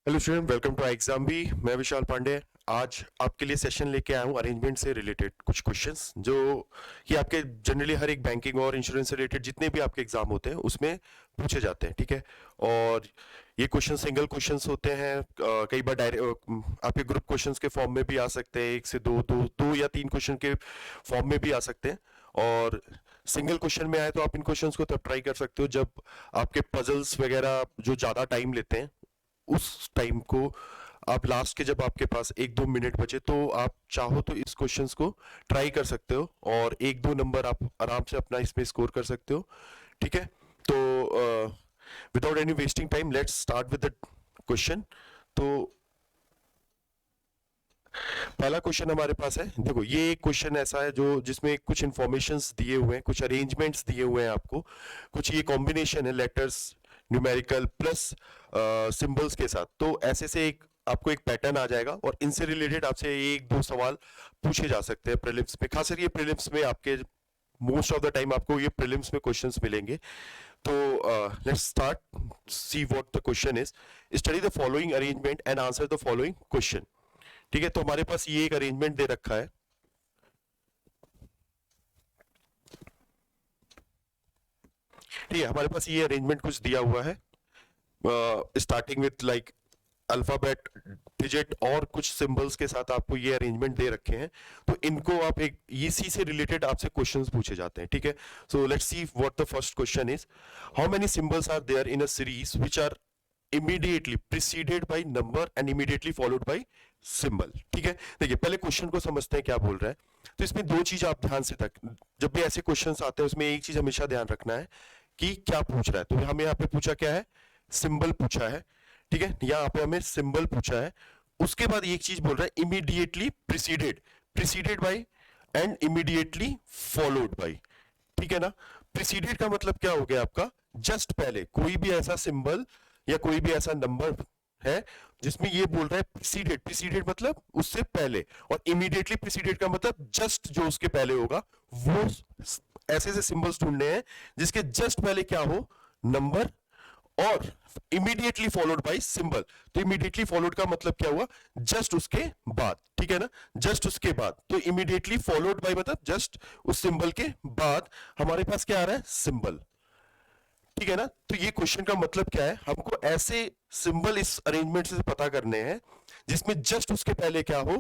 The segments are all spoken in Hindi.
Hello student, welcome to Exambee. मैं विशाल पांडे आज आपके लिए सेशन लेके आया हूँ अरेंजमेंट से रिलेटेड कुछ क्वेश्चंस जो कि आपके जनरली हर एक बैंकिंग और इंश्योरेंस से रिलेटेड जितने भी आपके एग्जाम होते हैं उसमें पूछे जाते हैं, ठीक है। और ये क्वेश्चन सिंगल क्वेश्चंस होते हैं, कई बार डायरेक्ट आपके ग्रुप क्वेश्चंस के फॉर्म में भी आ सकते हैं, एक से दो या तीन क्वेश्चन के फॉर्म में भी आ सकते हैं। और सिंगल क्वेश्चन में आए तो आप इन क्वेश्चंस को तब ट्राई कर सकते हो जब आपके पजल्स वगैरह जो ज़्यादा टाइम लेते हैं उस टाइम को आप लास्ट के जब आपके पास एक दो मिनट बचे तो आप चाहो तो इस क्वेश्चंस को ट्राई कर सकते हो और एक दो नंबर आप आराम से अपना इसमें स्कोर कर सकते हो, ठीक है। तो without any wasting time let's start with the question. तो पहला क्वेश्चन हमारे पास है, देखो ये एक क्वेश्चन ऐसा है जो जिसमें कुछ इंफॉर्मेशंस दिए हुए हैं, कुछ अरेंजमेंट्स दिए हुए हैं आपको, कुछ ये कॉम्बिनेशन है लेटर्स न्यूमेरिकल प्लस सिंबल्स के साथ। तो ऐसे से एक आपको एक पैटर्न आ जाएगा और इनसे रिलेटेड आपसे एक दो सवाल पूछे जा सकते हैं प्रीलिम्स में, खासकर ये प्रीलिम्स में आपके मोस्ट ऑफ द टाइम आपको ये प्रीलिम्स में क्वेश्चंस मिलेंगे। तो let's start, C what the question is. Study the following arrangement and answer the following question. ठीक है, तो हमारे पास ये एक अरेंजमेंट दे रखा है। ठीक है, हमारे पास ये अरेंजमेंट कुछ दिया हुआ है, starting with like alphabet digit और कुछ सिंबल्स के साथ आपको ये अरेंजमेंट दे रखे हैं। तो इनको आप एक इसी से रिलेटेड आपसे क्वेश्चंस पूछे जाते हैं, ठीक है। So let's see what the first question is. How many symbols are there in a series which are immediately preceded by number and immediately followed by symbol। ठीक है, देखिए पहले क्वेश्चन को समझते हैं क्या बोल रहा है। तो इसमें दो चीज आप ध्यान से तक, जब भी ऐसे क्वेश्चंस आते हैं उसमें एक चीज हमेशा ध्यान रखना है कि क्या पूछ रहा है। तो हमें यहाँ पे पूछा क्या है, सिंबल पूछा है, ठीक है। यहाँ पे हमें सिंबल पूछा है, उसके बाद एक चीज बोल रहा है immediately preceded, preceded by and immediately followed by, ठीक है ना। प्रिसीडेड का मतलब क्या हो गया आपका, जस्ट पहले कोई भी ऐसा सिंबल या कोई भी ऐसा नंबर है जिसमें ये बोल रहा है प्रीसीडेड, प्रीसीडेड मतलब उससे पहले, और इमीडिएटली प्रीसीडेड का मतलब जस्ट जो उसके पहले होगा। वो ऐसे ऐसे सिंबल्स ढूंढने हैं जिसके जस्ट पहले क्या हो, नंबर, और इमीडिएटली फॉलोड बाय सिंबल। तो इमीडिएटली फॉलोड का मतलब क्या हुआ, जस्ट उसके बाद, ठीक है ना, जस्ट उसके बाद। तो इमीडिएटली फॉलोड बाय मतलब जस्ट उस सिंबल के बाद हमारे पास क्या आ रहा है, सिंबल, ठीक है ना। तो ये क्वेश्चन का मतलब क्या है, हमको ऐसे सिंबल इस अरेंजमेंट से पता करने हैं जिसमें जस्ट उसके पहले क्या हो,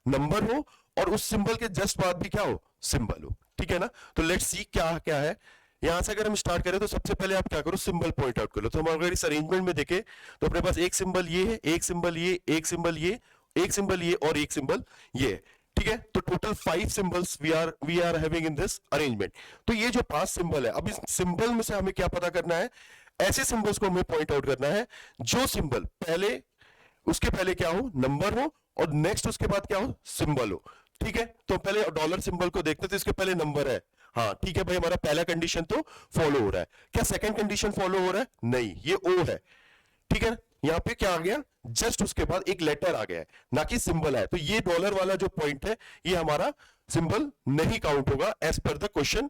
नंबर हो, और उस सिंबल के जस्ट बाद भी क्या हो, सिंबल हो, ठीक है ना। तो लेट्स सी क्या क्या है। यहां से अगर हम स्टार्ट करें तो सबसे पहले आप क्या करो, सिंबल पॉइंट आउट कर लो। तो हम अगर इस अरेंजमेंट में देखें तो अपने पास एक सिंबल ये है, एक सिंबल ये, एक सिंबल ये, एक सिंबल ये और एक सिंबल ये, ठीक है। तो total 5 symbols we are having in this arrangement. तो ये जो 5 सिंबल है, अब इस सिंबल में से हमें क्या पता करना है, ऐसे सिंबल्स को हमें पॉइंट आउट करना है जो सिंबल पहले, उसके पहले क्या हो, नंबर हो, और नेक्स्ट उसके बाद क्या हो, सिंबल हो, ठीक है। तो पहले डॉलर सिंबल को देखते हैं, तो इसके पहले नंबर है, हाँ ठीक है भाई, हमारा पहला कंडीशन तो फॉलो हो रहा है। क्या सेकंड कंडीशन फॉलो हो रहा है, नहीं, ये ओ है, ठीक है। यहां पे क्या आ गया, जस्ट उसके बाद एक लेटर आ गया है, ना कि सिंबल है। तो ये डॉलर वाला जो पॉइंट है ये हमारा सिंबल नहीं काउंट होगा as per the question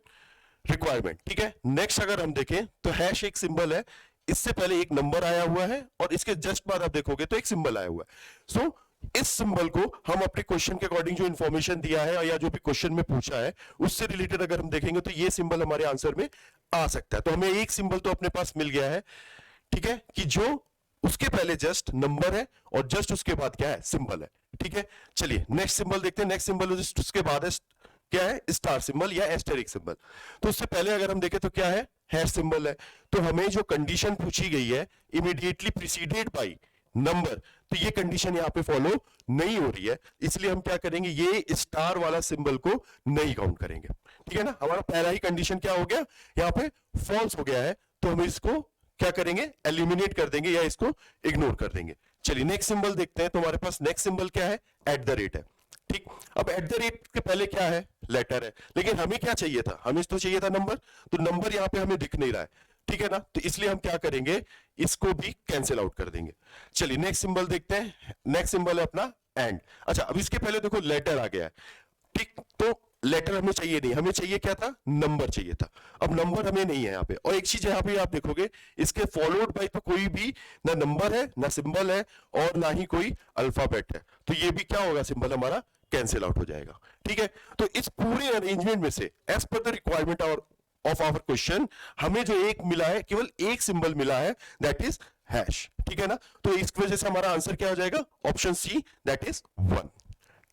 requirement, ठीक है। नेक्स्ट अगर हम देखें तो हैश एक सिंबल है, इससे पहले एक नंबर आया हुआ है और इसके जस्ट बाद आप देखोगे तो एक सिंबल आया हुआ है। सो इस सिंबल को हम अपने क्वेश्चन के अकॉर्डिंग जो इंफॉर्मेशन दिया है या जो भी क्वेश्चन में पूछा है उससे रिलेटेड अगर हम देखेंगे तो ये सिंबल हमारे आंसर में आ सकता है। तो हमें एक सिंबल तो अपने पास मिल गया है, ठीक है, कि जो उसके पहले जस्ट नंबर है और जस्ट उसके बाद क्या है, सिंबल है, ठीक है। चलिए नेक्स्ट सिंबल देखते हैं। नेक्स्ट सिंबल उसके बाद है क्या है, स्टार सिंबल या एस्टेरिक सिंबल। तो उससे पहले अगर हम देखें तो क्या है, हैश सिंबल है। तो हमें जो कंडीशन पूछी गई है इमीडिएटली प्रीसीडेड बाय नंबर, तो ये कंडीशन यहाँ पे फॉलो नहीं हो रही है, इसलिए हम क्या करेंगे, ये स्टार वाला सिंबल को नहीं काउंट करेंगे, ठीक है ना। हमारा पहला ही कंडीशन क्या हो गया, यहाँ पे फॉल्स हो गया है, तो हम इसको क्या करेंगे, एलिमिनेट कर देंगे या इसको इग्नोर कर देंगे। चलिए नेक्स्ट सिंबल देखते हैं। तो हमारे पास नेक्स्ट सिंबल क्या है, एट द रेट है, ठीक। अब एट द रेट के पहले क्या है, लेटर है, लेकिन हमें क्या चाहिए था, हमें तो चाहिए था नंबर, तो नंबर यहाँ पे हमें दिख नहीं रहा है, ठीक है ना। तो इसलिए हम क्या करेंगे, इसको भी कैंसिल आउट कर देंगे। चलिए नेक्स्ट सिंबल देखते हैं। नेक्स्ट सिंबल है अपना एंड। अच्छा अब इसके पहले देखो लेटर आ गया है, ठीक। तो लेटर हमें चाहिए नहीं, हमें चाहिए क्या था, नंबर चाहिए था। अब नंबर हमें नहीं है यहाँ पे, और एक चीज यहाँ पे आप देखोगे, इसके फॉलोड बाय तो कोई भी ना नंबर है ना सिंबल है और ना ही कोई अल्फाबेट है, तो ये भी क्या होगा, सिंबल हमारा कैंसिल आउट हो जाएगा। ठीक है, तो इस पूरे अरेंजमेंट में से as per the requirement of our question हमें जो एक मिला है, केवल एक सिंबल मिला है, दैट इज हैश। ठीक है ना, तो इस वजह से हमारा आंसर क्या हो जाएगा, ऑप्शन सी, दैट इज 1।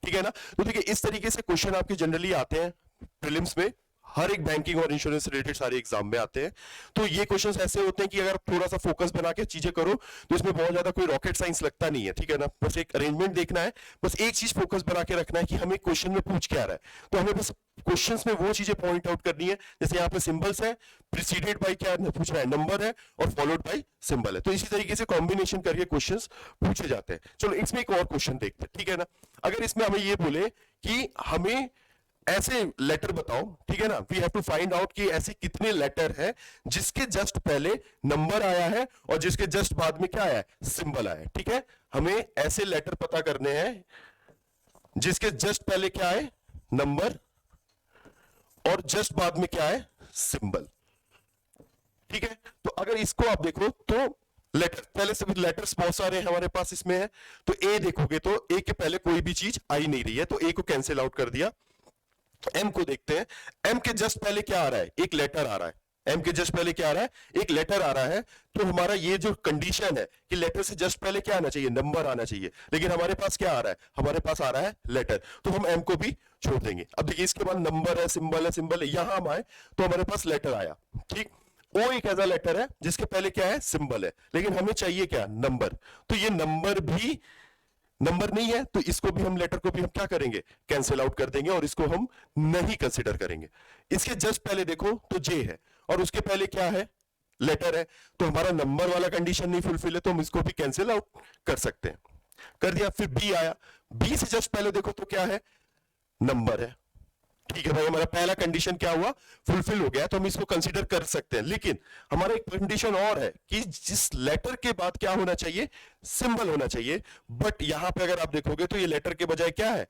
ठीक है ना, तो देखिए इस तरीके से क्वेश्चन आपके जनरली आते हैं प्रीलिम्स में, हर एक बैंकिंग और इंश्योरेंस से रिलेटेड सारे एग्जाम में आते हैं। तो ये क्वेश्चंस ऐसे होते हैं कि अगर थोड़ा सा फोकस बना के चीजें करो तो इसमें बहुत ज्यादा कोई रॉकेट साइंस लगता नहीं है। ठीक है ना, बस एक अरेंजमेंट देखना है, बस एक चीज फोकस बना के रखना है कि हमें क्वेश्चन में पूछ क्या रहा है, तो हमें बस क्वेश्चंस में वो चीजें पॉइंट आउट करनी है। जैसे यहाँ पे सिंबल्स है, प्रीसीडेड बाय क्या पूछ रहा है, नंबर है, और फॉलोड बाय सिंबल है, तो इसी तरीके से कॉम्बिनेशन करके क्वेश्चंस पूछे जाते हैं। चलो इसमें एक और क्वेश्चन देखते हैं। ठीक है ना, अगर इसमें हमें ये बोले कि हमें ऐसे लेटर बताओ, ठीक है ना, we have to find out कि ऐसे कितने लेटर है जिसके जस्ट पहले नंबर आया है और जिसके जस्ट बाद में क्या आया है, सिंबल आया है। ठीक है, हमें ऐसे लेटर पता करने हैं जिसके जस्ट पहले क्या है, नंबर, और जस्ट बाद में क्या है, सिंबल। ठीक है, तो अगर इसको आप देखो तो लेटर, पहले से लेटर्स बहुत सारे हैं हमारे पास इसमें है, तो ए देखोगे तो ए के पहले कोई भी चीज आई नहीं रही है, तो ए को कैंसिल आउट कर दिया। एम को देखते हैं, एम के जस्ट पहले क्या आ रहा है, एक लेटर आ रहा है, एम के जस्ट पहले क्या आ रहा है, एक लेटर आ रहा है, तो हमारा ये जो कंडीशन है कि लेटर से जस्ट पहले क्या आना चाहिए, नंबर आना चाहिए, लेकिन हमारे पास क्या आ रहा है, हमारे पास आ रहा है लेटर, तो हम एम को भी छोड़ देंगे। अब देखिए इसके बाद नंबर है, सिंबल है, यहां हम आए तो हमारे पास लेटर आया। ठीक, ओ एक ऐसा लेटर है जिसके पहले क्या है, सिंबल है, लेकिन हमें चाहिए क्या, नंबर, तो ये नंबर भी नंबर नहीं है, तो इसको भी हम, लेटर को भी हम क्या करेंगे, कैंसिल आउट कर देंगे और इसको हम नहीं कंसिडर करेंगे। इसके जस्ट पहले देखो तो जे है और उसके पहले क्या है, लेटर है, तो हमारा नंबर वाला कंडीशन नहीं फुलफिल है, तो हम इसको भी कैंसिल आउट कर सकते हैं। कर दिया, फिर बी आया, बी से जस्ट पहले देखो तो क्या है, नंबर है। ठीक है भाई, हमारा पहला कंडीशन क्या हुआ, फुलफिल हो गया, तो हम इसको कंसीडर कर सकते हैं। लेकिन हमारा एक कंडीशन और है कि जिस लेटर के बाद क्या होना चाहिए, सिंबल होना चाहिए, बट यहां पे अगर आप देखोगे तो ये लेटर के बजाय क्या है,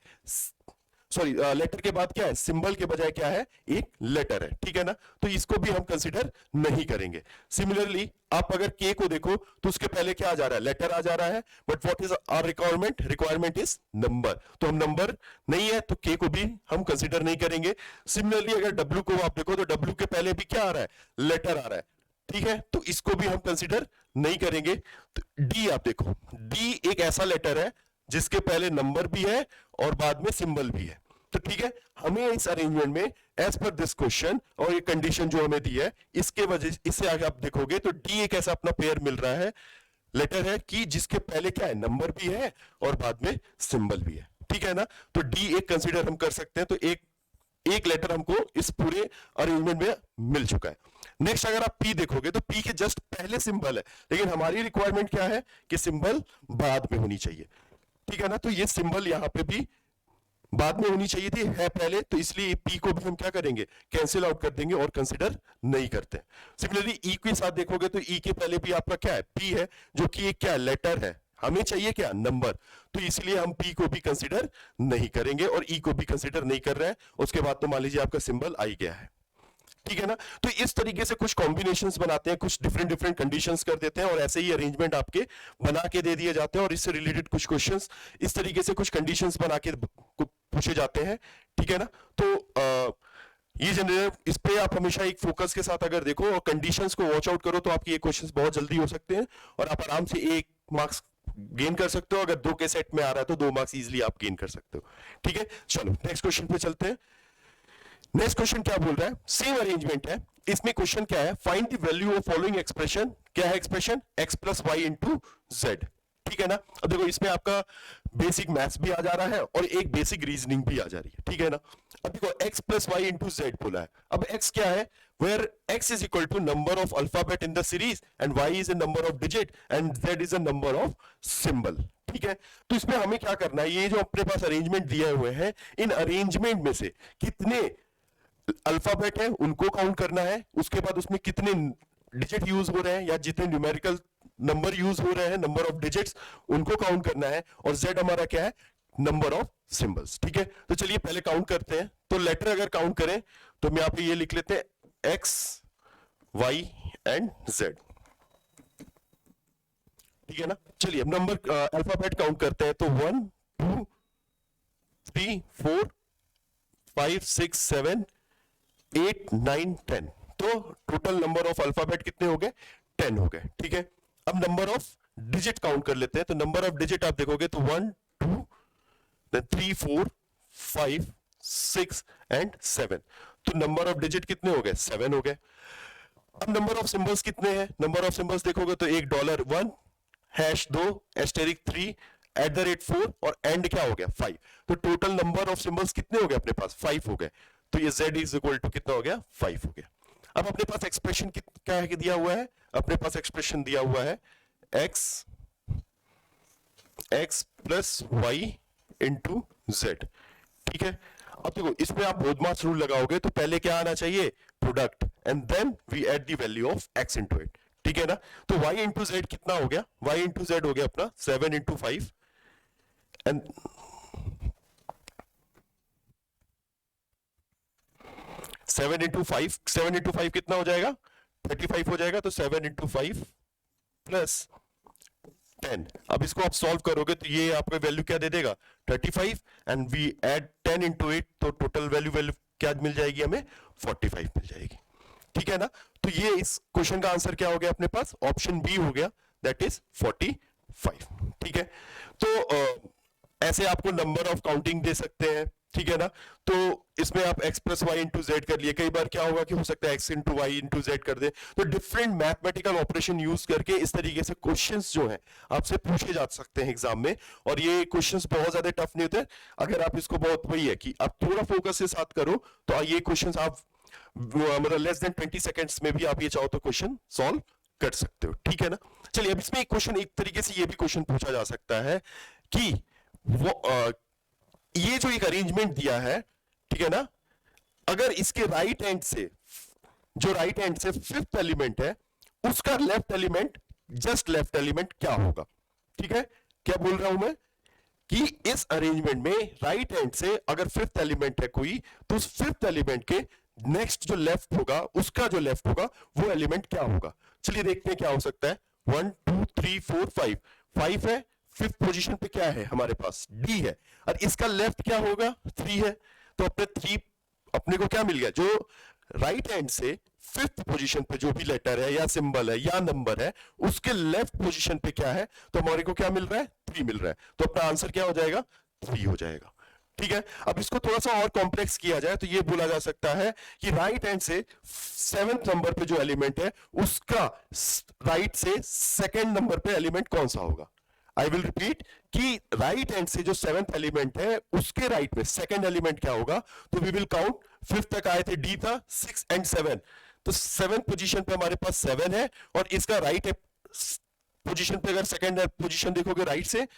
सॉरी, लेटर के बाद क्या है, सिंबल के बजाय क्या है, एक लेटर है। ठीक है ना, तो इसको भी हम कंसीडर नहीं करेंगे। सिमिलरली आप अगर के को देखो तो उसके पहले क्या आ जा रहा है, लेटर आ जा रहा है, but what is our requirement, requirement is number, तो हम नंबर नहीं है तो के को भी हम कंसीडर नहीं करेंगे। सिमिलरली अगर डब्ल्यू को आप देखो तो डब्ल्यू के पहले भी क्या आ रहा है, लेटर आ रहा है, ठीक है, तो इसको भी हम कंसीडर नहीं करेंगे। तो डी आप देखो, डी एक ऐसा लेटर है जिसके पहले नंबर भी है और बाद में सिंबल भी है, तो ठीक है, हमें इस अरेंजमेंट में एज पर दिस क्वेश्चन और ये कंडीशन जो हमें दी है, इसके वजह इससे आगे आप देखोगे तो डी एक ऐसा अपना पेयर मिल रहा है, लेटर है कि जिसके पहले क्या है, नंबर भी है और बाद में सिंबल भी है। ठीक है ना, तो डी एक कंसीडर हम कर सकते हैं, तो एक लेटर हमको इस पूरे अरेंजमेंट में मिल चुका है। नेक्स्ट अगर आप पी देखोगे तो पी के जस्ट पहले सिंबल है, लेकिन हमारी रिक्वायरमेंट क्या है कि सिंबल बाद में होनी चाहिए। ठीक है ना, तो ये सिंबल यहां पे भी बाद में होनी चाहिए थी, है पहले, तो इसलिए पी को भी हम क्या करेंगे, कैंसिल आउट कर देंगे और कंसीडर नहीं करते। सिमिलरली ई के साथ देखोगे तो ई के पहले भी आपका क्या है, पी है, जो कि एक क्या है, लेटर है, हमें चाहिए क्या, नंबर, तो इसलिए हम पी को भी कंसीडर नहीं करेंगे और ई को भी कंसीडर नहीं कर रहे हैं। उसके बाद तो मान लीजिए आपका सिंबल आ गया है। ठीक है ना, तो इस तरीके से कुछ कॉम्बिनेशंस बनाते हैं, कुछ डिफरेंट डिफरेंट कंडीशंस कर देते हैं और ऐसे ही अरेंजमेंट आपके बना के दे दिए जाते हैं और इससे रिलेटेड कुछ क्वेश्चंस इस तरीके से कुछ कंडीशंस बना के पूछे जाते हैं। ठीक है ना, तो ये जनरल इस पे आप हमेशा एक फोकस के साथ अगर देखो और कंडीशंस को वॉच आउट करो तो आपके ये क्वेश्चंस बहुत जल्दी हो सकते हैं और आप आराम से 1 मार्क्स गेन कर सकते हो। अगर 2 के सेट में आ रहा है तो 2 मार्क्स इजीली आप गेन कर सकते हो। ठीक है, चलो नेक्स्ट क्वेश्चन पे चलते हैं। नेक्स्ट क्वेश्चन क्या बोल रहा है, सेम अरेंजमेंट है, इसमें क्वेश्चन क्या है, find the value of following expression, क्या है expression, x plus y into z. ठीक है ना, अब देखो इसमें आपका बेसिक मैथ्स भी आ जा रहा है और एक बेसिक रीजनिंग भी आ जा रही है। ठीक है ना, अब देखो x plus y into z बोला है, अब x क्या है, where x is equal to number of alphabet in the series and y is a number of digit and z is a number of symbol। ठीक है, तो इसमें हमें क्या करना है, ये जो अपने पास अरेंजमेंट दिए हुए हैं, इन अरेंजमेंट में से कितने अल्फाबेट है उनको काउंट करना है, उसके बाद उसमें कितने डिजिट यूज हो रहे हैं या जितने न्यूमेरिकल नंबर यूज हो रहे हैं, नंबर ऑफ डिजिट्स, उनको काउंट करना है, और z हमारा क्या है, नंबर ऑफ सिंबल्स। ठीक है, तो चलिए पहले काउंट करते हैं। तो लेटर अगर काउंट करें तो हम यहां पे ये लिख लेते हैं एक्स वाई एंड जेड। ठीक है ना, चलिए अब नंबर अल्फाबेट काउंट करते हैं। तो 1 2 3 4 5 6 7 8 9 10, तो टोटल नंबर ऑफ अल्फाबेट कितने हो गए? 10 हो गए। ठीक है, अब नंबर ऑफ डिजिट काउंट कर लेते हैं। तो नंबर ऑफ डिजिट आप देखोगे तो 1 2 3 4 5 6 एंड 7, तो नंबर ऑफ डिजिट कितने हो गए? 7 हो गए। अब नंबर ऑफ सिंबल्स कितने हैं? नंबर ऑफ सिंबल्स देखोगे तो एक $1, हैश 2, एस्टेरिक 3, @4 और एंड क्या हो गया? 5। तो टोटल नंबर ऑफ सिंबल्स कितने हो गए अपने पास? 5 हो गए। तो ये z इज इक्वल टू कितना हो गया? 5 हो गया। अब अपने पास एक्सप्रेशन क्या है कि दिया हुआ है? अपने पास एक्सप्रेशन दिया हुआ है x plus y into z. ठीक है, अब देखो इसमें आप बोधमास रूल लगाओगे तो पहले क्या आना चाहिए? Product, and then we add the value of x into it. ठीक है ना, तो y इंटू जेड कितना हो गया? y इंटू जेड हो गया अपना 7 इंटू 5 एंड 7 इंटू 5, 7 इंटू 5 कितना हो जाएगा? 35 हो जाएगा। तो 7 इंटू 5 प्लस 10। अब इसको आप सॉल्व करोगे तो ये आपको वैल्यू क्या दे देगा? 35 and we add 10 into it, तो टोटल वैल्यू क्या मिल जाएगी हमें? 45 मिल जाएगी। ठीक है ना, तो ये इस क्वेश्चन का आंसर क्या हो गया अपने पास? ऑप्शन बी हो गया, दैट इज 45। ठीक है, तो ऐसे आपको नंबर ऑफ काउंटिंग दे सकते हैं। ठीक है ना, तो इसमें आप x plus y into z कर लिए। कई बार क्या होगा कि हो सकता है x into y into z कर दे। तो डिफरेंट मैथमेटिकल ऑपरेशन यूज करके इस तरीके से क्वेश्चंस जो है आपसे पूछे जा सकते हैं एग्जाम में, और ये क्वेश्चंस बहुत ज्यादा टफ नहीं होते। अगर आप इसको बहुत वही है कि आप थोड़ा फोकस के साथ करो तो ये क्वेश्चंस आप मतलब लेस देन 20 सेकेंड्स में भी आप ये चाहो तो क्वेश्चन सॉल्व कर सकते हो। ठीक है ना, चलिए अब इसमें एक क्वेश्चन, एक तरीके से ये भी क्वेश्चन पूछा जा सकता है कि वो ये जो एक अरेंजमेंट दिया है, ठीक है ना, अगर इसके राइट हैंड से, जो राइट हैंड से फिफ्थ एलिमेंट है, उसका left element, just left element क्या होगा? ठीक है, क्या बोल रहा हूं मैं कि इस अरेंजमेंट में राइट हैंड से अगर फिफ्थ एलिमेंट है कोई, तो उस फिफ्थ एलिमेंट के नेक्स्ट जो लेफ्ट होगा, उसका जो लेफ्ट होगा वो एलिमेंट क्या होगा? चलिए देखते हैं क्या हो सकता है। 1 2 3 4 5, 5 है, फिफ्थ पोजीशन पे क्या है हमारे पास? डी है, और इसका लेफ्ट क्या होगा? 3 है। तो अपने 3 अपने को क्या मिल गया? जो राइट हैंड से फिफ्थ पोजीशन पे जो भी लेटर है या सिंबल है या नंबर है, उसके लेफ्ट पोजीशन पे क्या है? तो हमारे को क्या मिल रहा है? 3 मिल रहा है। तो अपना आंसर क्या हो जाएगा? 3 हो जाएगा। ठीक है, अब इसको थोड़ा सा और कॉम्प्लेक्स किया जाए तो ये बोला जा सकता है कि राइट हैंड से सेवेंथ नंबर पे जो एलिमेंट है, उसका राइट से सेकेंड नंबर पे एलिमेंट कौन सा होगा? आई विल रिपीट कि राइट हैंड से जो सेवेंथ एलिमेंट है, उसके राइट में सेकंड एलिमेंट क्या होगा? तो वी विल काउंट, फिफ्थ तक आए थे, डी था, 6 एंड 7, तो सेवेंथ पोजीशन पे हमारे पास 7 है, और इसका राइट पोजीशन पे अगर सेकंड पोजीशन देखोगे राइट से,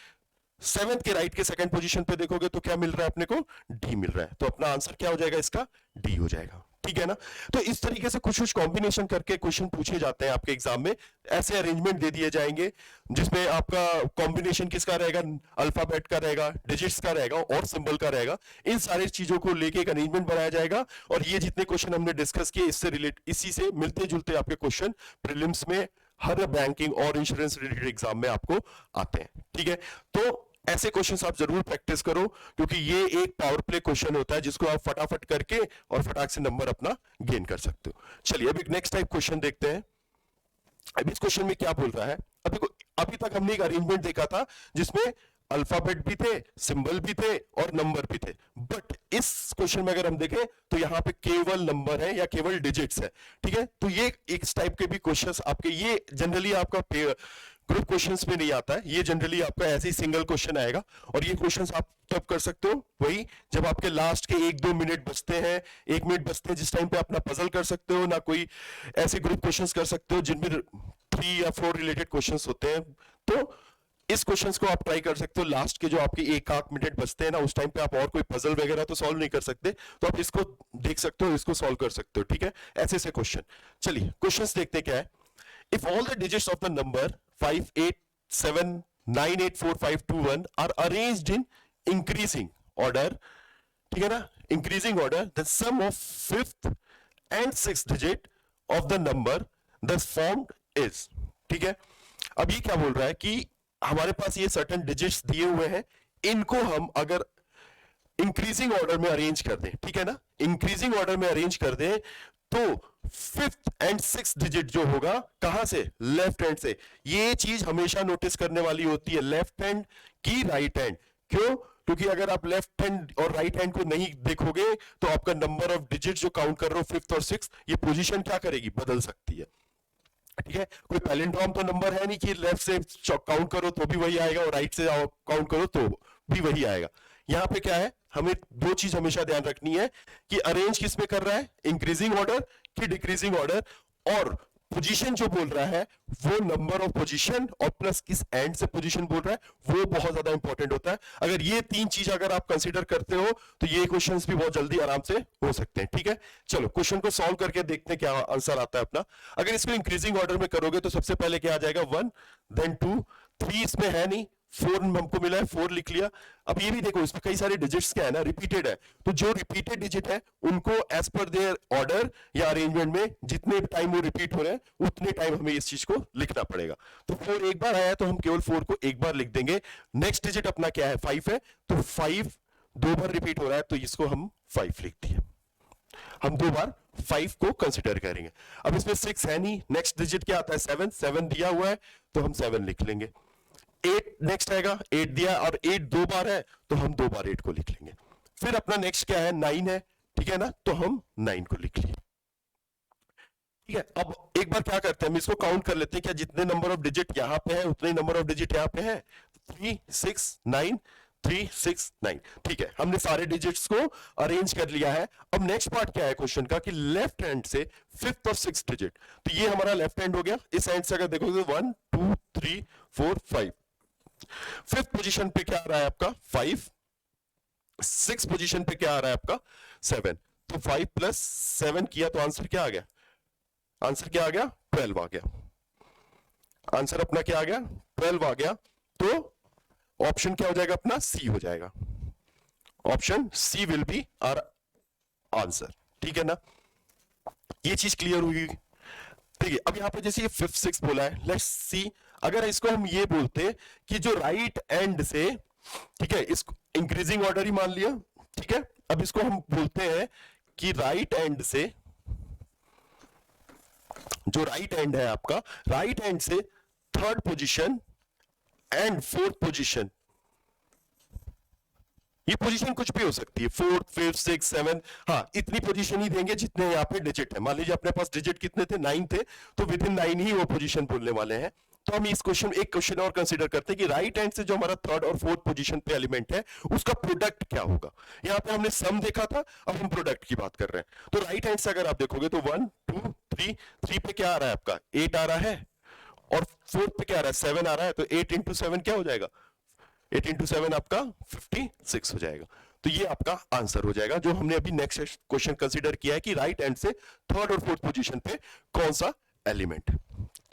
सेवेंथ के राइट के सेकंड पोजीशन पे देखोगे तो क्या मिल रहा है अपने को? डी मिल रहा है। तो अपना आंसर क्या हो जाएगा? इसका डी हो जाएगा। ठीक है ना, तो इस तरीके से कुछ कुछ कॉम्बिनेशन करके क्वेश्चन पूछे जाते हैं आपके एग्जाम में। ऐसे अरेंजमेंट दे दिए जाएंगे जिसमें आपका कॉम्बिनेशन किसका रहेगा? अल्फाबेट का रहेगा, डिजिट्स का रहेगा और सिंबल का रहेगा। इन सारी चीजों को लेके एक अरेंजमेंट बनाया जाएगा, और ये जितने क्वेश्चन हमने डिस्कस किए इससे रिलेट, इसी से मिलते जुलते आपके क्वेश्चन प्रीलिम्स में हर बैंकिंग और इंश्योरेंस रिलेटेड एग्जाम में आपको आते हैं। ठीक है, तो ऐसे क्वेश्चंस आप जरूर प्रैक्टिस करो, क्योंकि ये एक पावर प्ले क्वेश्चन होता है जिसको आप फटाफट करके और फटाक से नंबर अपना गेन कर सकते हो। चलिए अब एक नेक्स्ट टाइप क्वेश्चन देखते हैं। अब इस क्वेश्चन में क्या बोल रहा है? अब देखो, अभी तक हमने एक अरेंजमेंट देखा था जिसमें अल्फाबेट भी थे, सिंबल भी थे और नंबर भी थे, बट इस क्वेश्चन में अगर हम देखें तो यहाँ पे केवल नंबर है या केवल डिजिट्स है। ठीक है, तो ये इस टाइप के भी क्वेश्चंस आपके, ये जनरली आपका ग्रुप क्वेश्चंस में नहीं आता है, ये जनरली आपका ऐसे ही सिंगल क्वेश्चन आएगा, और ये क्वेश्चंस आप तब कर सकते हो वही जब आपके लास्ट के 1-2 मिनट बचते हैं, 1 मिनट बचते हैं, जिस टाइम पे अपना पजल कर सकते हो, ना कोई ऐसे ग्रुप क्वेश्चंस कर सकते हो जिनमें 3 या 4 रिलेटेड क्वेश्चंस होते हैं। तो इस क्वेश्चंस को आप ट्राई कर सकते हो लास्ट के जो आपके 1-8 मिनट बचते हैं ना, उस टाइम पे आप और कोई पजल वगैरह तो सॉल्व नहीं कर सकते, तो आप इसको देख सकते हो, इसको सॉल्व कर सकते हो। ठीक है, ऐसे ऐसे क्वेश्चन। चलिए क्वेश्चंस देखते क्या है। If all the digits of the number 5 8 7 9 8 4 5 2 1 are arranged in increasing order, ठीक है ना, increasing order, the sum of fifth and six digit of the number thus formed is, ठीक है। अब ये क्या बोल रहा है कि हमारे पास ये सर्टेन डिजिट्स दिए हुए हैं, इनको हम अगर इंक्रीजिंग ऑर्डर में अरेंज कर दें, ठीक है ना, इंक्रीजिंग ऑर्डर में अरेंज कर दें, तो फिफ्थ एंड सिक्स डिजिट जो होगा कहां से, लेफ्ट हैंड से। ये चीज हमेशा नोटिस करने वाली होती है, लेफ्ट हैंड की राइट हैंड। क्यों? क्योंकि अगर आप लेफ्ट हैंड और राइट हैंड को नहीं देखोगे तो आपका नंबर ऑफ डिजिट जो काउंट कर रहे हो फिफ्थ और सिक्स, ये पोजीशन क्या करेगी, बदल सकती है, ठीक है। कोई पैलिंड्रोम तो नंबर है नहीं कि लेफ्ट से काउंट करो तो भी वही आएगा और राइट से काउंट करो तो भी वही आएगा। यहां पे क्या है, हमें दो चीज हमेशा ध्यान रखनी है कि अरेंज किस में कर रहा है, इंक्रीजिंग ऑर्डर कि डिक्रीजिंग ऑर्डर, और पोजीशन जो बोल रहा है वो नंबर ऑफ पोजीशन और प्लस किस एंड से पोजीशन बोल रहा है, वो बहुत ज्यादा इंपॉर्टेंट होता है। अगर ये तीन चीज अगर आप कंसीडर करते हो तो ये क्वेश्चंस भी बहुत जल्दी आराम से हो सकते हैं, ठीक है। चलो क्वेश्चन को सॉल्व करके देखते हैं क्या आंसर आता है अपना। अगर इसको इंक्रीजिंग ऑर्डर में करोगे तो सबसे पहले क्या आ जाएगा, 1 देन 2 3 इसमें है नहीं, 4 हमको मिला है, 4 लिख लिया। अब ये भी देखो इसमें कई सारे डिजिट्स क्या है ना, रिपीटेड है, तो जो रिपीटेड डिजिट है उनको एज पर देयर ऑर्डर या अरेंजमेंट में जितने टाइम वो रिपीट हो रहे हैं उतने टाइम हमें इस चीज को लिखना पड़ेगा। तो 4 एक बार आया तो हम केवल 4 को एक बार लिख देंगे। नेक्स्ट डिजिट अपना क्या है, 5 है, तो 5 दो बार रिपीट हो रहा है तो इसको हम 5 लिख दिए, हम दो बार 5 को कंसिडर करेंगे। अब इसमें 6 है नहीं, नेक्स्ट डिजिट क्या आता है, 7, 7 दिया हुआ है तो हम 7 लिख लेंगे। 8 नेक्स्ट आएगा, 8 दिया और 8 दो बार है तो हम दो बार 8 को लिख लेंगे। फिर अपना नेक्स्ट क्या है, 9 है, ठीक है ना, तो हम 9 को लिख लिए, ठीक है। अब एक बार क्या करते हैं, हम इसको काउंट कर लेते हैं, क्या जितने नंबर ऑफ डिजिट यहां पे है उतने नंबर ऑफ डिजिट यहां पे है, 3 6 9 3 6 9, ठीक है। हमने सारे डिजिट्स को अरेंज कर लिया है। अब नेक्स्ट पार्ट क्या है क्वेश्चन का कि लेफ्ट हैंड से फिफ्थ और सिक्स डिजिट, तो ये हमारा लेफ्ट हैंड हो गया। इस हैंड से अगर देखोगे 1 2 3 4 5, फिफ्थ पोजीशन पे क्या आ रहा है आपका 5, सिक्स पोजीशन पे क्या आ रहा है आपका 7, तो 5 प्लस 7 किया तो आंसर क्या आ गया, आंसर क्या आ गया, 12 आ गया। आंसर अपना क्या आ गया, 12 आ गया। तो ऑप्शन क्या हो जाएगा अपना, सी हो जाएगा। Option C will be our answer, ठीक है ना। ये चीज क्लियर हुई, ठीक है। अब यहां पे जैसे ये फिफ्थ सिक्स बोला है, लेट्स सी अगर इसको हम ये बोलते कि जो राइट एंड से, ठीक है, इसको इंक्रीजिंग ऑर्डर ही मान लिया, ठीक है। अब इसको हम बोलते हैं कि राइट एंड से, जो राइट एंड है आपका, राइट एंड से third position and fourth position, ये पोजीशन कुछ भी हो सकती है, फोर्थ फिफ्थ सिक्स सेवन, हाँ इतनी पोजीशन ही देंगे जितने यहाँ पे डिजिट है। मान लीजिए अपने पास डिजिट कितने थे, 9 थे, तो विद इन 9 ही वो पोजीशन बोलने वाले हैं। तो हम इस क्वेश्चन, एक क्वेश्चन और कंसीडर करते हैं कि राइट हैंड से जो हमारा थर्ड और फोर्थ पोजीशन पे एलिमेंट है उसका प्रोडक्ट क्या होगा। यहाँ पे हमने सम देखा था, अब हम प्रोडक्ट की बात कर रहे हैं। तो राइट हैंड से अगर आप देखोगे तो 1 2 3, 3 पे क्या आ रहा है आपका, 8 आ रहा है, और फोर्थ पे क्या आ रहा है, 7 आ रहा है, तो 8 इंटू 7 क्या हो जाएगा, 8 इंटू 7 आपका 56 हो जाएगा। तो ये आपका आंसर हो जाएगा, जो हमने अभी नेक्स्ट क्वेश्चन कंसीडर किया है कि राइट हैंड से थर्ड और फोर्थ पोजीशन पे कौन सा एलिमेंट,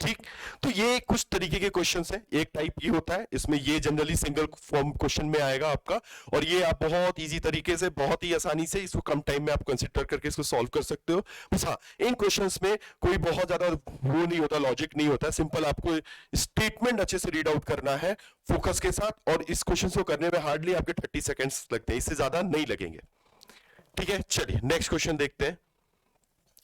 ठीक। तो ये कुछ तरीके के क्वेश्चंस हैं, एक टाइप ये होता है, इसमें ये जनरली सिंगल फॉर्म क्वेश्चन में आएगा आपका, और ये आप बहुत इजी तरीके से, बहुत ही आसानी से इसको कम टाइम में आप कंसीडर करके इसको सॉल्व कर सकते हो। बस हाँ, इन क्वेश्चंस में कोई बहुत ज्यादा वो नहीं होता, लॉजिक नहीं होता, सिंपल आपको स्टेटमेंट अच्छे से रीड आउट करना है फोकस के साथ, और इस क्वेश्चन को करने में हार्डली आपके 30 सेकेंड्स लगते हैं, इससे ज्यादा नहीं लगेंगे, ठीक है। चलिए नेक्स्ट क्वेश्चन देखते हैं।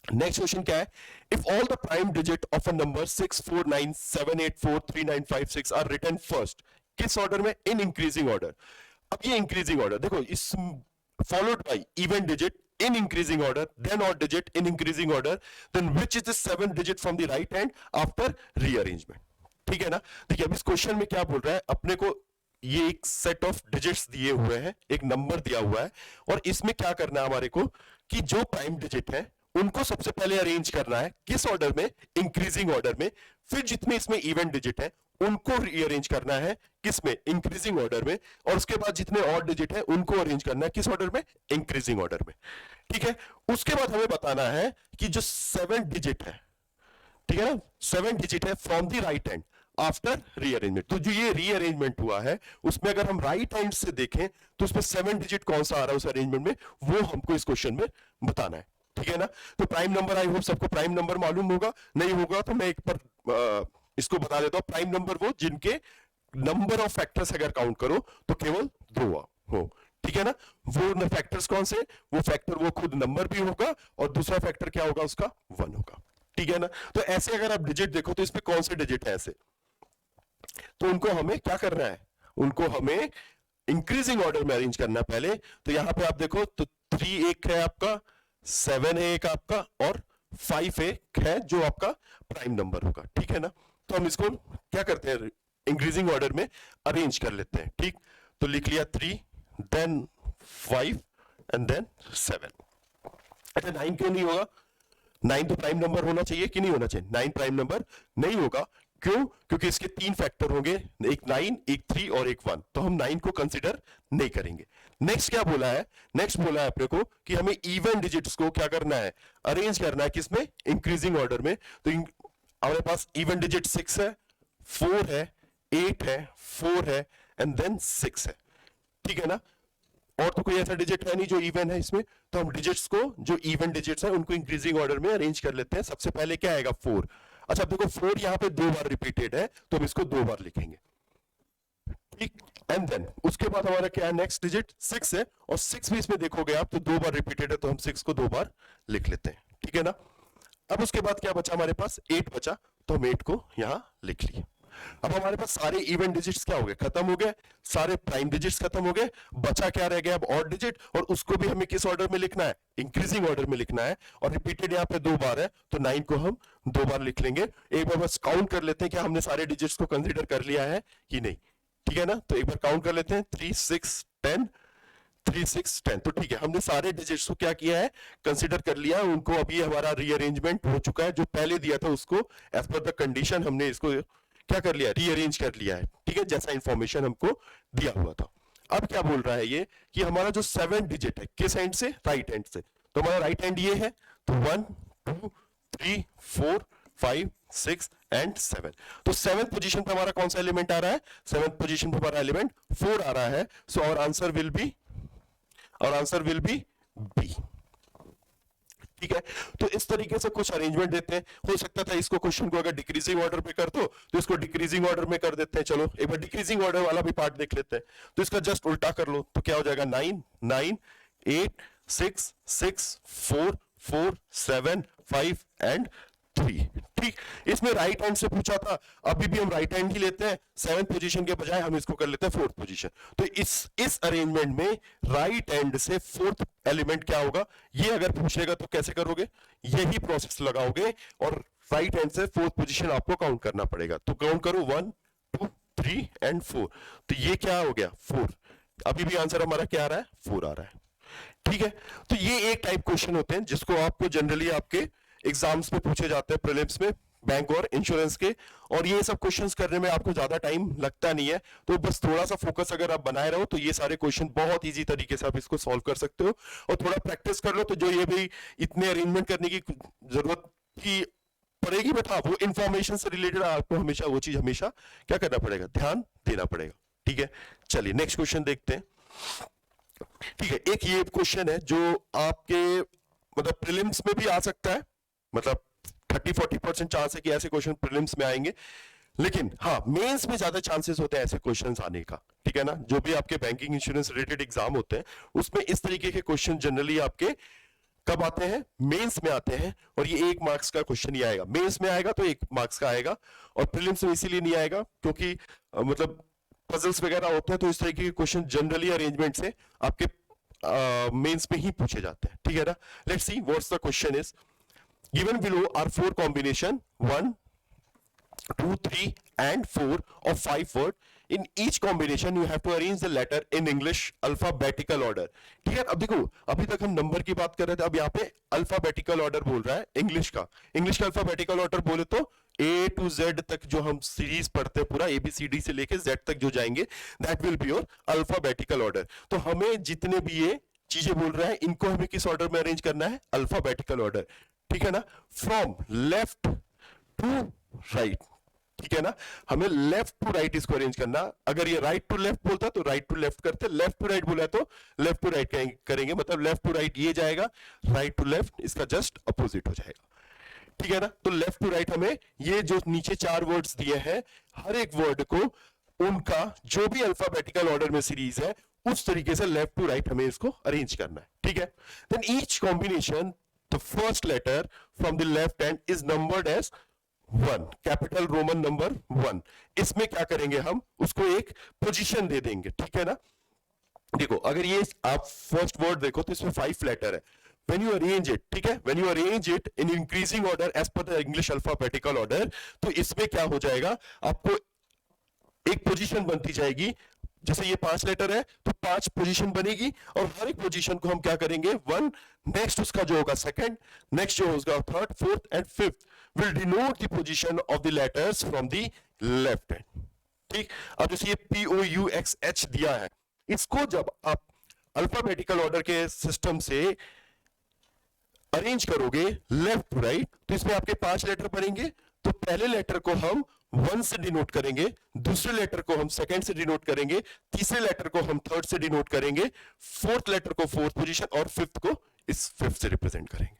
नेक्स्ट क्वेश्चन क्या है, if all the prime digit of a number 6 4 9 7 8 4 3 9 5 6 are written first, किस ऑर्डर में, इन इंक्रीजिंग ऑर्डर। अब ये इंक्रीजिंग ऑर्डर देखो, इस followed by even digit in increasing order, then odd digit in increasing order, then which is the seventh digit from the right hand after rearrangement, ठीक है ना। देखिए अब इस क्वेश्चन में क्या बोल रहा है, अपने को ये एक सेट ऑफ डिजिट्स दिए हुए हैं, एक नंबर दिया हुआ है, और इसमें क्या करना है हमारे को कि जो प्राइम डिजिट है उनको सबसे पहले अरेंज करना है किस ऑर्डर में, इंक्रीजिंग ऑर्डर में। फिर जितने इसमें इवन डिजिट है उनको रीअरेंज करना है किसमें, इंक्रीजिंग ऑर्डर में, और उसके बाद जितने ऑड डिजिट है उनको अरेंज करना है किस ऑर्डर में, इंक्रीजिंग ऑर्डर में, ठीक है। उसके बाद हमें बताना है कि जो 7 डिजिट है, ठीक है ना, 7 डिजिट है from the right hand after rearrangement. तो जो ये रीअरेंजमेंट हुआ है उसमें अगर हम राइट हैंड से देखें तो उसमें 7 डिजिट कौन सा आ रहा है उस अरेंजमेंट में, वो हमको इस क्वेश्चन में बताना है, ठीक है ना। तो प्राइम नंबर, आई होप सबको प्राइम नंबर मालूम होगा, नहीं होगा तो मैं एक बार इसको बता देता हूं। प्राइम नंबर वो जिनके नंबर ऑफ फैक्टर्स अगर काउंट करो तो केवल 2 हो, ठीक है ना। वो फैक्टर्स कौन से, वो फैक्टर वो खुद नंबर भी होगा और दूसरा फैक्टर क्या होगा उसका 1 होगा, ठीक है ना। तो ऐसे अगर आप डिजिट देखो तो इसमें कौन से डिजिट है ऐसे, तो उनको हमें क्या करना है, उनको हमें इंक्रीजिंग ऑर्डर में अरेंज करना है पहले। तो यहां पे आप देखो तो 3 एक है आपका, 7 है एक आपका, और 5 एक है जो आपका प्राइम नंबर होगा, ठीक है ना। तो हम इसको क्या करते हैं, इंक्रीजिंग ऑर्डर में अरेंज कर लेते हैं, ठीक। तो लिख लिया 3, देन 5 एंड देन 7। अच्छा 9 क्यों नहीं होगा, 9 तो प्राइम नंबर होना चाहिए कि नहीं होना चाहिए, 9 प्राइम नंबर नहीं होगा, क्यों, क्योंकि इसके 3 फैक्टर होंगे, एक 9, एक 3 और एक 1, तो हम 9 को कंसीडर नहीं करेंगे। नेक्स्ट क्या बोला है, नेक्स्ट बोला है अपने को कि हमें इवन डिजिट्स को क्या करना है, अरेंज करना है, किसमें, इंक्रीजिंग ऑर्डर में। तो हमारे पास इवन डिजिट 6 है, 4 है, 8 है, 4 है एंड देन 6 है, ठीक है ना। और तो कोई ऐसा डिजिट है नहीं जो इवन है इसमें, तो हम डिजिट्स को, जो इवन डिजिट्स है उनको इंक्रीजिंग ऑर्डर में अरेंज कर लेते हैं। सबसे पहले क्या आएगा 4। अच्छा देखो 4 यहां पे 2 बार रिपीटेड है तो हम इसको 2 बार लिखेंगे, ठीक। एंड देन उसके बाद हमारा क्या है, नेक्स्ट डिजिट 6 है, और 6 भी इसमें देखोगे आप तो 2 बार रिपीटेड है, तो हम 6 को 2 बार लिख लेते हैं, ठीक है ना। अब उसके बाद क्या बचा हमारे पास, 8 बचा, तो हम 8 को यहां लिख लिए। अब हमारे पास सारे इवन डिजिट्स क्या हो गए, खत्म हो गए, सारे प्राइम डिजिट्स खत्म हो गए, बचा क्या रह गया अब, ऑड डिजिट, और उसको भी हमें किस ऑर्डर में लिखना है, इंक्रीजिंग ऑर्डर में लिखना है, और रिपीटेड यहाँ पे 2 बार है तो 9 को हम 2 बार लिख लेंगे। एक बार बस काउंट कर लेते हैं कि हमने सारे डिजिट्स को कंसीडर कर लिया है कि नहीं, ठीक है ना। तो एक बार काउंट कर लेते हैं, 3 6 10, 3 6 10, तो ठीक है, हमने सारे डिजिट्स को क्या किया है, कंसीडर कर लिया है उनको। अभी हमारा रीअरेंजमेंट हो चुका है, जो पहले दिया था उसको एज पर द कंडीशन हमने इसको क्या कर लिया, रीअरेंज कर लिया है, ठीक है, जैसा इंफॉर्मेशन हमको दिया हुआ था। अब क्या बोल रहा है ये कि हमारा जो 7 डिजिट है किस एंड से, राइट हैंड से, तो हमारा राइट हैंड ये है, तो 1 2 3 4 5 6 एंड 7। तो 7th पोजीशन पे हमारा कौन सा एलिमेंट आ रहा है, 7th पोजीशन पे हमारा एलिमेंट 4 आ रहा है। So our answer will be, और आंसर विल बी बी, ठीक है। तो इस तरीके से कुछ अरेंजमेंट देते हैं। हो सकता था इसको क्वेश्चन को अगर डिक्रीजिंग ऑर्डर पे कर दो तो इसको डिक्रीजिंग ऑर्डर में कर देते हैं। चलो एक बार डिक्रीजिंग ऑर्डर वाला भी पार्ट देख लेते हैं। तो इसका जस्ट उल्टा कर लो तो क्या हो जाएगा, 9 9 8 6 6 4 4 7 5 एंड 3, ठीक। इसमें राइट हैंड से पूछा था, अभी भी हम राइट हैंड ही लेते हैं, 7th पोजीशन के बजाय हम इसको कर लेते हैं 4th पोजीशन। तो इस अरेंजमेंट में राइट हैंड से 4th एलिमेंट क्या होगा, ये अगर पूछेगा तो कैसे करोगे, यही प्रोसेस लगाओगे और राइट हैंड से 4th पोजीशन आपको काउंट करना पड़ेगा। तो काउंट करो 1 2 3 एंड 4, तो ये क्या हो गया 4। अभी भी आंसर हमारा क्या आ रहा है, 4 आ रहा है, ठीक है। तो ये एक टाइप क्वेश्चन होते हैं जिसको आपको जनरली आपके एग्जाम्स में पूछे जाते हैं, प्रीलिम्स में, बैंक और इंश्योरेंस के। और ये सब क्वेश्चंस करने में आपको ज्यादा टाइम लगता नहीं है, तो बस थोड़ा सा फोकस अगर आप बनाए रहो तो ये सारे क्वेश्चन बहुत इजी तरीके से आप इसको सॉल्व कर सकते हो। और थोड़ा प्रैक्टिस कर लो तो जो ये भी इतने अरेंजमेंट करने की जरूरत की पड़ेगी, बट हाँ वो इंफॉर्मेशन से रिलेटेड आपको हमेशा वो चीज हमेशा क्या करना पड़ेगा, ध्यान देना पड़ेगा, ठीक है। चलिए नेक्स्ट क्वेश्चन देखते हैं, ठीक है। एक ये क्वेश्चन है जो आपके मतलब प्रीलिम्स में भी आ सकता है, मतलब 30-40% चांस है कि ऐसे क्वेश्चन प्रीलिम्स में आएंगे, लेकिन हाँ मेंस में ज्यादा चांसेस होते हैं ऐसे क्वेश्चंस आने का, ठीक है ना। जो भी आपके बैंकिंग इंश्योरेंस रिलेटेड एग्जाम होते हैं उसमें इस तरीके के क्वेश्चन जनरली आपके कब आते हैं, मेंस में आते हैं। और ये 1 मार्क्स का क्वेश्चन ही आएगा, मेंस में आएगा तो 1 मार्क्स का आएगा, और प्रीलिम्स में इसीलिए नहीं आएगा क्योंकि मतलब पजल्स वगैरह होते हैं, तो इस तरीके के क्वेश्चन जनरली अरेंजमेंट से आपके मेंस में ही पूछे जाते हैं, ठीक है ना। Let's see what's the question is, given below are 4 combination 1 2 3 and 4 of 5 word. In each combination you have to arrange the letter in English alphabetical order, ठीक है। अब देखो अभी तक हम नंबर की बात कर रहे थे, अब यहाँ पे अल्फाबेटिकल ऑर्डर बोल रहा है इंग्लिश का। इंग्लिश का अल्फाबेटिकल ऑर्डर बोले तो A to Z तक जो हम सीरीज पढ़ते हैं पूरा ABCD से लेके Z तक जो जाएंगे that will be your alphabetical order. तो हमें जितने भी ये चीजें बोल रहा है इनको हमें किस ऑर्डर में अरेंज करना है, अल्फाबेटिकल ऑर्डर, ठीक है ना, फ्रॉम लेफ्ट टू राइट। ठीक है ना, हमें लेफ्ट टू राइट इसको अरेंज करना। अगर ये राइट टू लेफ्ट बोलता तो राइट टू लेफ्ट करते, लेफ्ट टू राइट बोला तो लेफ्ट टू राइट करेंगे, मतलब लेफ्ट टू राइट ये जाएगा, राइट टू लेफ्ट इसका जस्ट अपोजिट हो जाएगा। ठीक है ना, तो लेफ्ट टू राइट हमें ये जो नीचे 4 वर्ड्स दिए हैं, हर एक वर्ड को उनका जो भी अल्फाबेटिकल ऑर्डर में सीरीज है उस तरीके से लेफ्ट टू राइट हमें इसको अरेंज करना है। ठीक है, then each combination the first letter from the left hand is numbered as 1, capital Roman number 1। इसमें क्या करेंगे, हम उसको एक पोजीशन दे देंगे। ठीक है ना, देखो अगर ये आप फर्स्ट वर्ड देखो तो इसमें 5 लेटर है। when you arrange it, ठीक है, when you arrange it in increasing order as per the English alphabetical order, तो इसमें क्या हो जाएगा, आपको एक पोजीशन बनती जाएगी। जैसे ये 5 लेटर है तो 5 पोजीशन बनेगी, और हर एक पोजीशन को हम क्या करेंगे, 1 नेक्स्ट उसका जो होगा सेकंड, नेक्स्ट जो होगा third, fourth and fifth will denote the position of the letters from the left hand. ठीक, अब जैसे ये POUXH दिया है, इसको जब आप अल्फाबेटिकल ऑर्डर के सिस्टम से अरेंज करोगे लेफ्ट टू राइट, तो इसमें आपके 5 लेटर बनेंगे। तो पहले लेटर को हम 1 से डिनोट करेंगे, दूसरे लेटर को हम सेकंड से डिनोट करेंगे, तीसरे लेटर को हम थर्ड से डिनोट करेंगे, फोर्थ लेटर को फोर्थ पोजीशन, और फिफ्थ को इस फिफ्थ से रिप्रेजेंट करेंगे।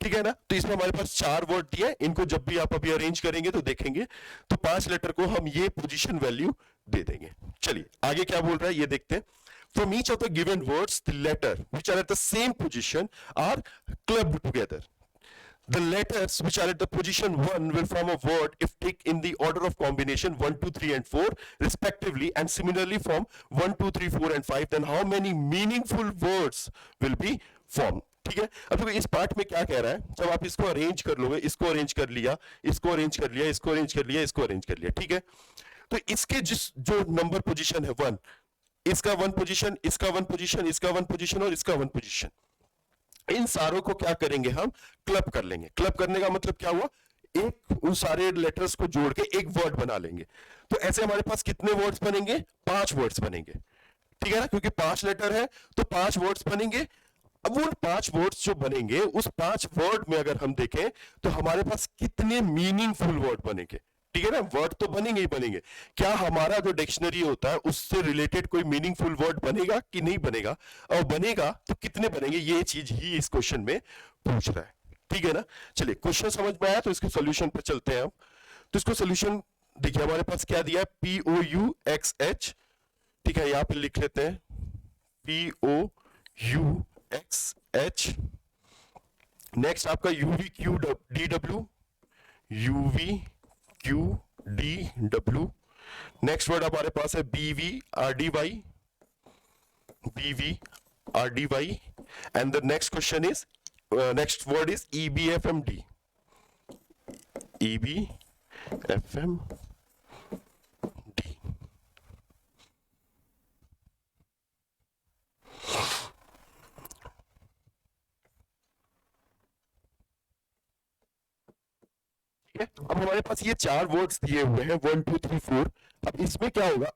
ठीक है ना, तो इसमें हमारे पास 4 वर्ड दिए, इनको जब भी आप अभी अरेंज करेंगे तो देखेंगे, तो 5 लेटर को हम ये पोजीशन वैल्यू दे देंगे। चलिए आगे क्या बोल रहा है ये देखते हैं। From each of the given words, the letter which are at the same position are clubbed together. The letters which are at the position 1 will form a word if taken in the order of combination 1, 2, 3 and 4 respectively, and similarly from 1, 2, 3, 4 and 5, then how many meaningful words will be formed? ठीक है, अब देखो इस पार्ट में क्या कह रहा है, जब आप इसको अरेंज कर लोगे, इसको अरेंज कर लिया, इसको अरेंज कर लिया, इसको अरेंज कर लिया, इसको अरेंज कर लिया, ठीक है, तो इसके जिस जो नंबर पोजीशन है 1, इसका 1 पोजीशन, इसका 1 पोजीशन, इसका 1 पोजीशन और इसका 1 पोजीशन, इन सारों को क्या करेंगे, हम क्लब कर लेंगे। क्लब करने का मतलब क्या हुआ, एक उन सारे लेटर्स को जोड़ के एक वर्ड बना लेंगे। तो ऐसे हमारे पास कितने वर्ड्स बनेंगे, 5 वर्ड्स बनेंगे। ठीक है ना, क्योंकि 5 लेटर है तो 5 वर्ड्स बनेंगे। अब वो 5 वर्ड्स जो बनेंगे, उस 5 वर्ड में अगर हम देखें तो हमारे पास कितने मीनिंगफुल वर्ड बनेंगे। ठीक है ना, वर्ड तो बनेंगे ही बनेंगे, क्या हमारा जो डिक्शनरी होता है उससे रिलेटेड कोई मीनिंगफुल वर्ड बनेगा कि नहीं बनेगा, और बनेगा तो कितने बनेंगे, ये चीज ही इस क्वेश्चन में पूछ रहा है। ठीक है ना, चलिए क्वेश्चन समझ में आया तो इसके सॉल्यूशन पे चलते हैं हम। तो इसको सॉल्यूशन देखिए, हमारे पास क्या दिया है, POUXH। ठीक है, यहां पे लिख लेते हैं POUXH। नेक्स्ट आपका UVQDW, UVQDW। नेक्स्ट वर्ड हमारे पास है BVRDY, BVRDY। And the next question is, next word is EBFMD, EBFMD। अब हमारे पास ये 4 वर्ड्स दिए हुए हैं 1, 2, 3, 4। अब इसमें क्या होगा,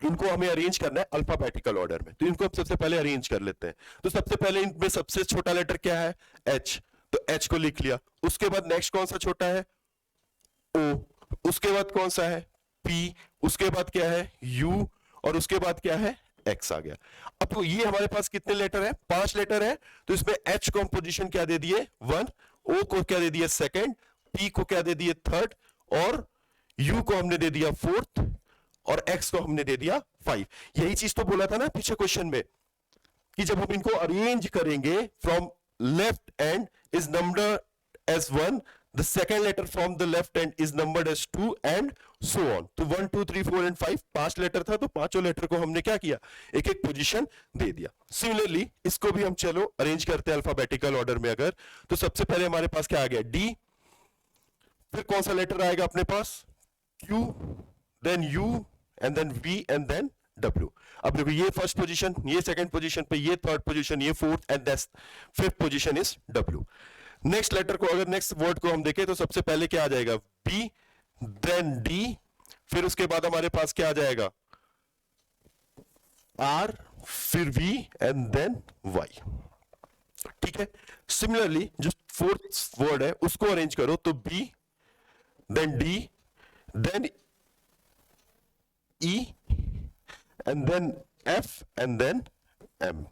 इनको हमें अरेंज करना है अल्फाबेटिकल ऑर्डर में, तो इनको हम सबसे पहले अरेंज कर लेते हैं। तो सबसे पहले इनमें सबसे छोटा लेटर क्या है, H, तो H को लिख लिया। उसके बाद नेक्स्ट कौन सा छोटा है, O। उसके बाद कौन सा है, P। उसके बाद क्या है, U। और उसके बाद क्या है, X आ गया। अब तो ये हमारे पास कितने लेटर है, 5 लेटर है, तो इसमें H को हम पोजीशन क्या दे दिए, 1, O को क्या दे दिया सेकंड, P को क्या दे दिया थर्ड, और U को हमने दे दिया फोर्थ, और X को हमने दे दिया 5। यही चीज तो बोला था ना पीछे क्वेश्चन में, कि जब हम इनको अरेंज करेंगे from left end is numbered as 1, the second letter from the left hand is numbered as 2 and so on। तो 1, 2, 3, 4 and 5 5 लेटर था, तो पांचों लेटर को हमने क्या किया, एक एक पोजीशन दे दिया। सिमिलरली इसको भी हम चलो अरेंज करते हैं अल्फाबेटिकल ऑर्डर में। अगर तो सबसे पहले हमारे पास क्या आ गया, D। फिर कौन सा लेटर आएगा अपने पास, Q, then U and then V and then W। अब देखो ये फर्स्ट पोजीशन, ये सेकंड पोजीशन पे, ये थर्ड पोजीशन, ये fourth and fifth position is W। Next letter को, अगर नेक्स्ट वर्ड को हम देखें तो सबसे पहले क्या आ जाएगा, B, देन D। फिर उसके बाद हमारे पास क्या आ जाएगा, R, फिर V एंड देन Y। ठीक है, सिमिलरली जो फोर्थ वर्ड है उसको अरेंज करो, तो B, then D, then E, and then F, and then M.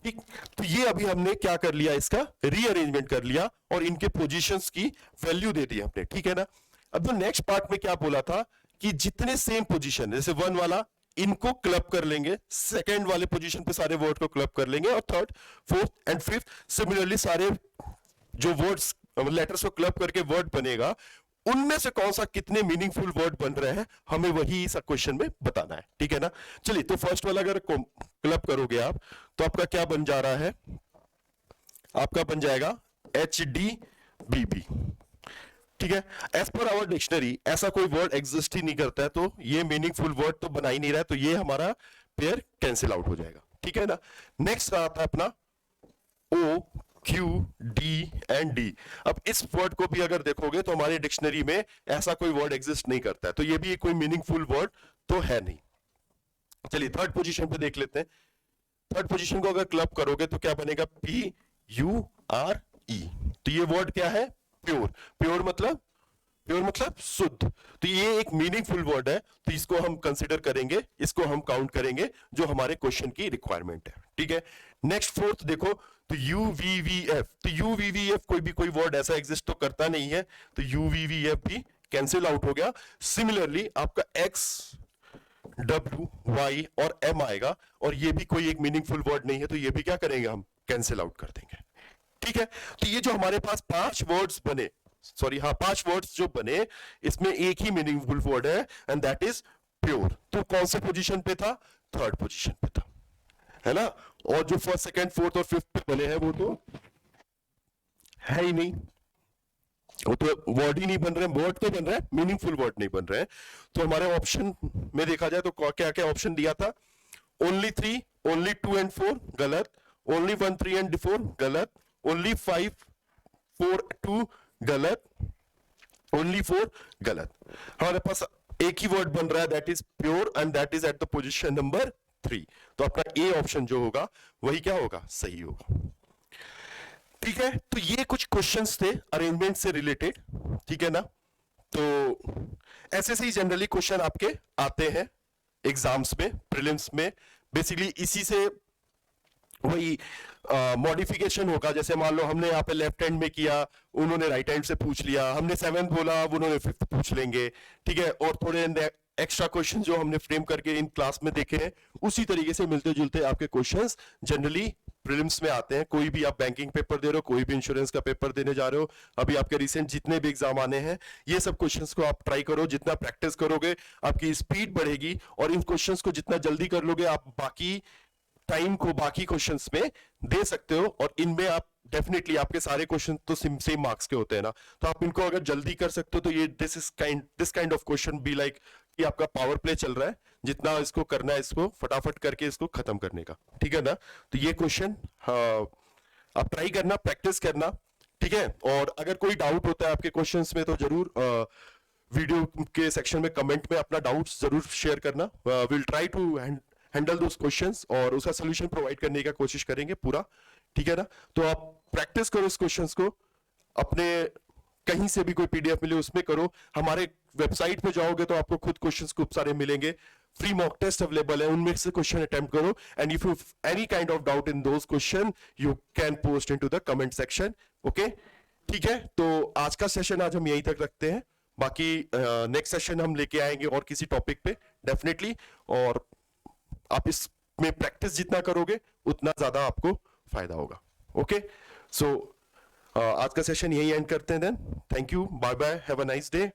ठीक, तो ये अभी हमने क्या कर लिया, इसका रीअरेंजमेंट कर लिया और इनके पोजीशंस की वैल्यू दे दी हमने, ठीक है ना। अब तो नेक्स्ट पार्ट में क्या बोला था कि जितने सेम पोजीशन, जैसे 1 वाला, इनको क्लब कर लेंगे, सेकंड वाले पोजीशन पे सारे वर्ड को क्लब कर लेंगे, और third, fourth and fifth similarly सारे जो वर्ड्स लेटर्स को क्लब करके वर्ड बनेगा, उनमें से कौन सा कितने मीनिंगफुल वर्ड बन रहे हैं, हमें वही इस क्वेश्चन में बताना है, ठीक है ना। चलिए, तो फर्स्ट वाला अगर क्लब करोगे आप, तो आपका क्या बन जा रहा है, आपका बन जाएगा HDBB, ठीक है। एज पर आवर डिक्शनरी ऐसा कोई वर्ड एग्जिस्ट ही नहीं करता है, तो ये मीनिंगफुल वर्ड तो बना ही नहीं रहा है, तो ये हमारा पेयर कैंसिल आउट हो जाएगा, ठीक है ना। नेक्स्ट आता है अपना O, Q, D and D। अब इस वर्ड को भी अगर देखोगे तो हमारी डिक्शनरी में ऐसा कोई वर्ड एग्जिस्ट नहीं करता है, तो ये भी कोई मीनिंगफुल वर्ड तो है नहीं। चलिए थर्ड पोजीशन पे देख लेते हैं। थर्ड पोजीशन को अगर क्लब करोगे तो क्या बनेगा, PURE। तो ये वर्ड क्या है, प्योर। प्योर मतलब शुद्ध, तो ये एक मीनिंगफुल वर्ड है, तो इसको हम कंसिडर करेंगे, इसको हम काउंट करेंगे जो हमारे क्वेश्चन की रिक्वायरमेंट है, ठीक है। नेक्स्ट फोर्थ देखो, तो UVVF, तो UVVF कोई वर्ड ऐसा एग्जिस्ट तो करता नहीं है, तो UVVF भी कैंसिल आउट हो गया। सिमिलरली आपका X, W, Y और M आएगा, और ये भी कोई एक मीनिंगफुल वर्ड नहीं है, तो ये भी क्या करेंगे, हम कैंसिल आउट कर देंगे, ठीक है। तो ये जो हमारे पास 5 वर्ड्स बने, सॉरी हाँ 5 वर्ड्स जो बने, इसमें एक ही मीनिंगफुल वर्ड है, एंड दैट इज प्योर। तो कौन से पोजीशन पे था, थर्ड पोजीशन पे था, है ना। और जो फर्स्ट, सेकंड, फोर्थ और फिफ्थ पे बने हैं वो तो है ही नहीं, वो तो वर्ड ही नहीं बन रहे हैं, वर्ड तो बन रहे हैं, मीनिंगफुल वर्ड नहीं बन रहे हैं। तो हमारे ऑप्शन में देखा जाए तो क्या क्या ऑप्शन दिया था, ओनली 3, ओनली 2 एंड 4 गलत, ओनली 1, 3 एंड 4 गलत, ओनली 5, 4, 2 गलत, ओनली 4 गलत। हमारे पास एक ही वर्ड बन रहा है, that is pure, and that is at the position number 3। तो अपना ए ऑप्शन जो होगा वही क्या होगा, सही होगा, ठीक है। तो ये कुछ क्वेश्चंस थे अरेंजमेंट से रिलेटेड, ठीक है ना। तो ऐसे से ही जनरली क्वेश्चन आपके आते हैं एग्जाम्स में, प्रीलिम्स में, बेसिकली इसी से वही मॉडिफिकेशन होगा। जैसे मान लो हमने यहाँ पे लेफ्ट हैंड में किया, उन्होंने राइट हैंड से पूछ लिया, हमने 7th बोला, उन्होंने 5th पूछ लेंगे, ठीक है। और थोड़े एक्स्ट्रा क्वेश्चन जो हमने फ्रेम करके इन क्लास में देखे हैं, उसी तरीके से मिलते जुलते आपके क्वेश्चंस जनरली प्रीलिम्स में आते हैं। कोई भी आप बैंकिंग पेपर दे रहे हो, कोई भी इंश्योरेंस का पेपर देने जा रहे हो, अभी आपके रिसेंट जितने भी एग्जाम आने हैं, ये सब क्वेश्चंस को आप ट्राई करो। जितना प्रैक्टिस करोगे आपकी स्पीड बढ़ेगी, और इन क्वेश्चंस को जितना जल्दी कर लोगे, आप बाकी टाइम को बाकी क्वेश्चंस में दे सकते हो, और इनमें आप डेफिनेटली आपके सारे क्वेश्चन तो सेम मार्क्स के होते हैं ना, तो आप इनको अगर जल्दी कर सकते हो तो ये this kind of question be like कि आपका पावर प्ले चल रहा है, जितना इसको करना है इसको फटाफट करके इसको खत्म करने का, ठीक है ना। तो ये क्वेश्चन आप ट्राई करना, प्रैक्टिस करना, ठीक है। और अगर कोई डाउट होता है आपके क्वेश्चंस में तो जरूर वीडियो के सेक्शन में कमेंट में अपना डाउट्स जरूर शेयर करना। Will try to handle those questions और उसका सोल्यूशन प्रोवाइड करने का कोशिश करेंगे पूरा, ठीक है ना। तो आप प्रैक्टिस करो इस क्वेश्चंस को, अपने कहीं से भी कोई पीडीएफ मिले उसमें करो, हमारे वेबसाइट पे जाओगे तो आपको खुद क्वेश्चंस खूब सारे मिलेंगे, फ्री मॉक टेस्ट अवेलेबल है, उनमें से क्वेश्चन अटेम्प्ट करो, and if you any kind of doubt in those question you can post into the comment section, okay, ठीक है। तो आज का सेशन आज हम यहीं तक रखते हैं, बाकी नेक्स्ट सेशन हम लेके आएंगे और किसी टॉपिक पे डेफिनेटली, और आप इसमें प्रैक्टिस जितना करोगे उतना ज्यादा आपको फायदा होगा, ओके। सो आज का सेशन यही एंड करते हैं then, thank you, bye bye, have a nice day.